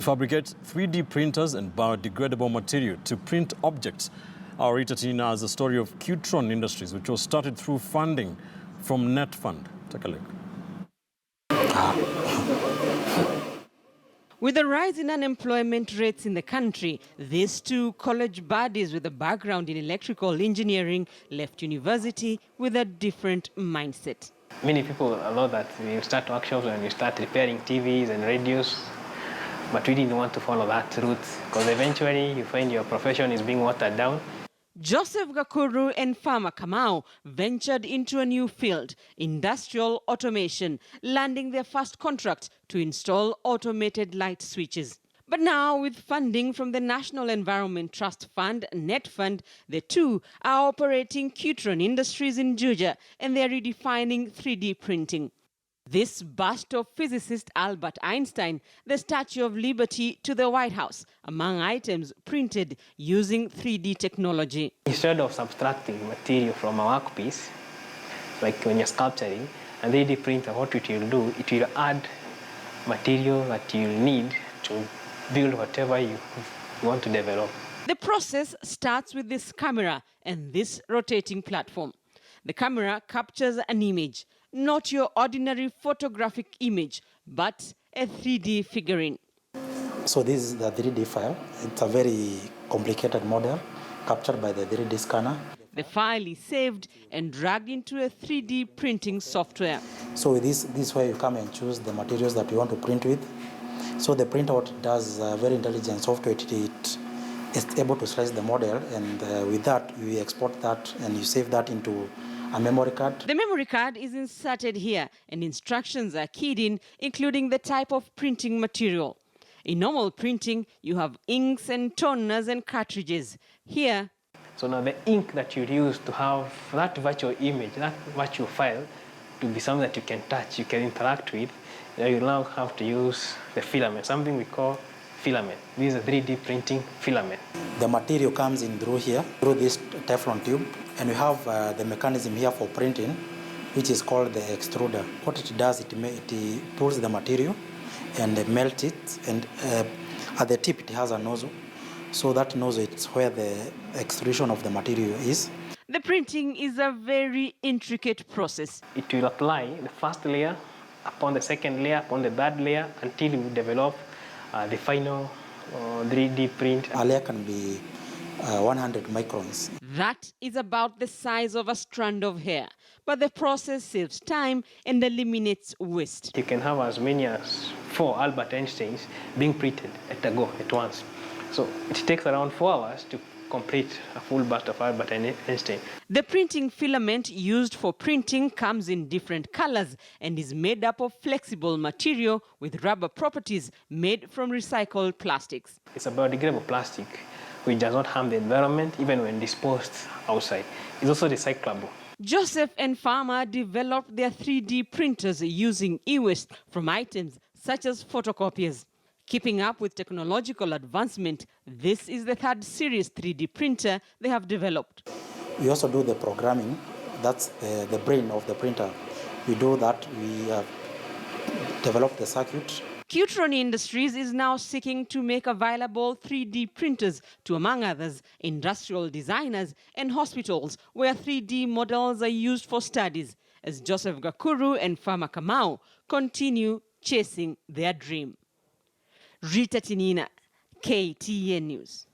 Fabricate 3D printers and biodegradable material to print objects. Our Rita Tina has the story of Qtron Industries, which was started through funding from Net Fund. Take a look. With the rise in unemployment rates in the country, these two college buddies with a background in electrical engineering left university with a different mindset. Many people know that we start workshops and we start repairing TVs and radios, but we didn't want to follow that route because eventually you find your profession is being watered down. Joseph Gakuru and Farmer Kamau ventured into a new field, industrial automation, landing their first contract to install automated light switches. But now, with funding from the National Environment Trust Fund, Net Fund, the two are operating Qtron Industries in Juja, and they are redefining 3D printing. This bust of physicist Albert Einstein, the Statue of Liberty to the White House, among items printed using 3D technology. Instead of subtracting material from a workpiece, like when you're sculpturing, a 3D printer, what it will do, it will add material that you need to build whatever you want to develop. The process starts with this camera and this rotating platform. The camera captures an image, not your ordinary photographic image, but a 3D figurine. So this is the 3D file. It's a very complicated model captured by the 3D scanner. The file is saved and dragged into a 3D printing software. So with this way you come and choose the materials that you want to print with. So the printer what it does is a very intelligent software. It is able to slice the model, and with that you export that and you save that into a memory card. The memory card is inserted here and instructions are keyed in, including the type of printing material. In normal printing, you have inks and toners and cartridges. Here, so now the ink that you use to have that virtual image, that virtual file, to be something that you can touch, you can interact with, you now have to use the filament, something we call filament. This is a 3D printing filament. The material comes in through here, through this Teflon tube, and we have the mechanism here for printing, which is called the extruder. What it does, it pulls the material and melts it, and at the tip it has a nozzle. So that nozzle is where the extrusion of the material is. the printing is a very intricate process. It will apply the first layer upon the second layer, upon the third layer, until we develop the final 3D print. A layer can be 100 microns. That is about the size of a strand of hair, but the process saves time and eliminates waste. You can have as many as 4 Albert Einsteins being printed at once. So it takes around 4 hours to complete a full bust of Albert Einstein. The printing filament used for printing comes in different colors and is made up of flexible material with rubber properties made from recycled plastics. It's a biodegradable plastic which does not harm the environment even when disposed outside. It's also recyclable. Joseph and Farmer developed their 3D printers using e-waste from items such as photocopiers. Keeping up with technological advancement, this is the third series 3D printer they have developed. We also do the programming. That's the brain of the printer. We do that. We have developed the circuit. Qtron Industries is now seeking to make available 3D printers to, among others, industrial designers and hospitals where 3D models are used for studies, as Joseph Gakuru and Farmer Kamau continue chasing their dream. Rita Tinina, KTN News.